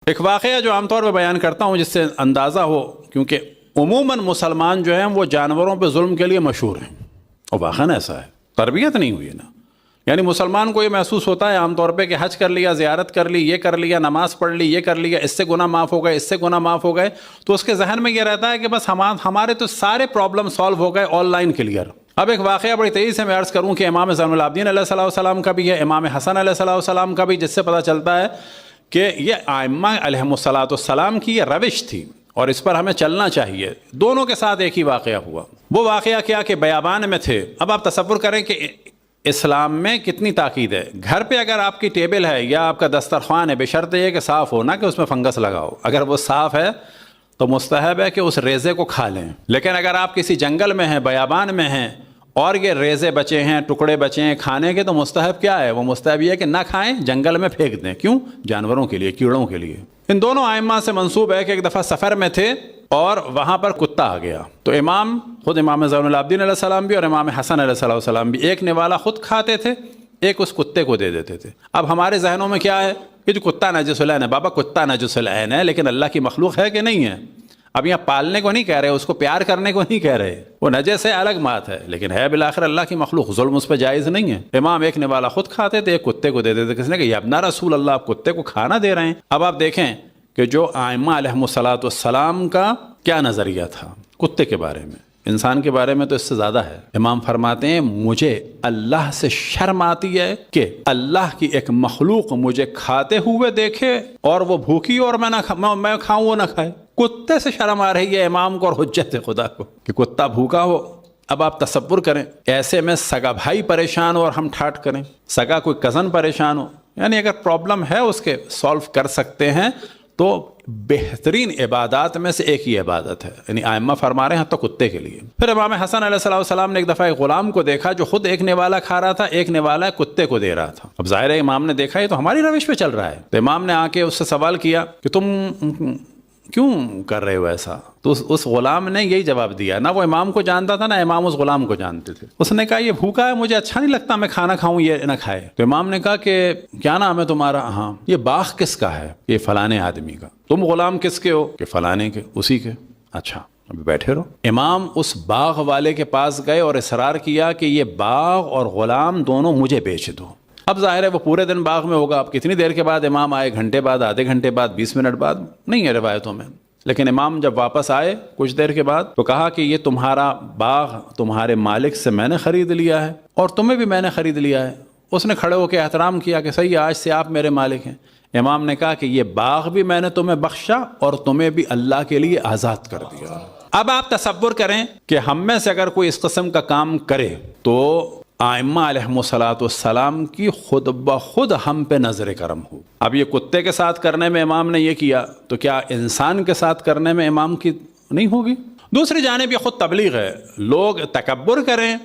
ایک واقعہ جو عام طور پہ بیان کرتا ہوں جس سے اندازہ ہو، کیونکہ عموماً مسلمان جو ہیں وہ جانوروں پہ ظلم کے لیے مشہور ہیں، اور واقعاً ایسا ہے، تربیت نہیں ہوئی نا. یعنی مسلمان کو یہ محسوس ہوتا ہے عام طور پہ کہ حج کر لیا، زیارت کر لی، یہ کر لیا، نماز پڑھ لی، یہ کر لیا، اس سے گناہ معاف ہو گئے، اس سے گناہ معاف ہو گئے، تو اس کے ذہن میں یہ رہتا ہے کہ بس ہمارے تو سارے پرابلم سالو ہو گئے، آن لائن کلیئر. اب ایک واقعہ بڑی تیزی سے میں عرض کروں کہ امام زین العابدین علیہ الصلوۃ والسلام کا بھی ہے، امام حسن علیہ الصلوۃ والسلام کا بھی، جس سے پتہ چلتا ہے کہ یہ ائمہ علیہم الصلوۃ والسلام کی یہ روش تھی اور اس پر ہمیں چلنا چاہیے. دونوں کے ساتھ ایک ہی واقعہ ہوا. وہ واقعہ کیا کہ بیابان میں تھے. اب آپ تصور کریں کہ اسلام میں کتنی تاکید ہے. گھر پہ اگر آپ کی ٹیبل ہے یا آپ کا دسترخوان ہے، بشرط یہ کہ صاف ہو، نہ کہ اس میں فنگس لگا ہو. اگر وہ صاف ہے تو مستحب ہے کہ اس ریزے کو کھا لیں. لیکن اگر آپ کسی جنگل میں ہیں، بیابان میں ہیں اور یہ ریزے بچے ہیں، ٹکڑے بچے ہیں کھانے کے، تو مستحب کیا ہے؟ وہ مستحب یہ ہے کہ نہ کھائیں، جنگل میں پھینک دیں. کیوں؟ جانوروں کے لیے، کیڑوں کے لیے. ان دونوں ائمہ سے منسوب ہے کہ ایک دفعہ سفر میں تھے اور وہاں پر کتا آ گیا. تو خود امام زین العابدین علیہ السلام بھی اور امام حسن علیہ السلام بھی ایک نوالا خود کھاتے تھے، ایک اس کتے کو دے دیتے تھے. اب ہمارے ذہنوں میں کیا ہے کہ جو کتا نجس العین ہے، بابا کتا نجس العین ہے، لیکن اللہ کی مخلوق ہے کہ نہیں ہے؟ اب یہاں پالنے کو نہیں کہہ رہے، اس کو پیار کرنے کو نہیں کہہ رہے، وہ نجس ہے الگ بات ہے، لیکن ہے بالآخر اللہ کی مخلوق، ظلم اس پہ جائز نہیں ہے. امام ایک نوالا خود کھاتے تھے، ایک کتے کو دے دیتے. کس نے کہ یا ابن رسول اللہ، آپ کتے کو کھانا دے رہے ہیں. اب آپ دیکھیں کہ جو ائمہ علیہم الصلوۃ والسلام کا کیا نظریہ تھا کتے کے بارے میں. انسان کے بارے میں تو اس سے زیادہ ہے. امام فرماتے ہیں مجھے اللہ سے شرم آتی ہے کہ اللہ کی ایک مخلوق مجھے کھاتے ہوئے دیکھے اور وہ بھوکی اور میں کھاؤں وہ نہ کھائے. کتے سے شرم آ رہی ہے امام کو اور حجت خدا کو کہ کتا بھوکا ہو. اب آپ تصور کریں ایسے میں سگا بھائی پریشان ہو اور ہم ٹھاٹ کریں، سگا کوئی کزن پریشان ہو. یعنی اگر پرابلم ہے اس کے سالو کر سکتے ہیں تو بہترین عبادات میں سے ایک ہی عبادت ہے. یعنی ائمہ فرما رہے ہیں تو کتے کے لیے. پھر امام حسن علیہ السلام نے ایک دفعہ ایک غلام کو دیکھا جو خود ایک نوالا کھا رہا تھا، ایک نوالا کتے کو دے رہا تھا. اب ظاہر ہے امام نے دیکھا یہ تو ہماری روش پہ چل رہا ہے، تو امام نے آ کے اس سے سوال کیا کہ تم کیوں کر رہے ہو ایسا؟ تو اس غلام نے یہی جواب دیا. نہ وہ امام کو جانتا تھا، نہ امام اس غلام کو جانتے تھے. اس نے کہا یہ بھوکا ہے، مجھے اچھا نہیں لگتا میں کھانا کھاؤں یہ نہ کھائے. تو امام نے کہا کہ کیا نام ہے تمہارا؟ ہاں. یہ باغ کس کا ہے؟ یہ فلانے آدمی کا. تم غلام کس کے ہو؟ کہ فلانے کے. اسی کے. اچھا ابھی بیٹھے رہو. امام اس باغ والے کے پاس گئے اور اصرار کیا کہ یہ باغ اور غلام دونوں مجھے بیچ دو. اب ظاہر ہے وہ پورے دن باغ میں ہوگا. اب کتنی دیر کے بعد امام آئے؟ گھنٹے بعد، آدھے گھنٹے بعد، 20 منٹ بعد؟ نہیں ہے روایتوں میں. لیکن امام جب واپس آئے کچھ دیر کے بعد تو کہا کہ یہ تمہارا باغ تمہارے مالک سے میں نے خرید لیا ہے اور تمہیں بھی میں نے خرید لیا ہے. اس نے کھڑے ہو کے احترام کیا کہ صحیح، آج سے آپ میرے مالک ہیں. امام نے کہا کہ یہ باغ بھی میں نے تمہیں بخشا اور تمہیں بھی اللہ کے لیے آزاد کر دیا. اب آپ تصور کریں کہ ہم میں سے اگر کوئی اس قسم کا کام کرے تو ائمہ علیہم الصلوۃ والسلام کی خود بخود ہم پہ نظر کرم ہو. اب یہ کتے کے ساتھ کرنے میں امام نے یہ کیا تو کیا انسان کے ساتھ کرنے میں امام کی نہیں ہوگی؟ دوسری جانب یہ خود تبلیغ ہے. لوگ تکبر کریں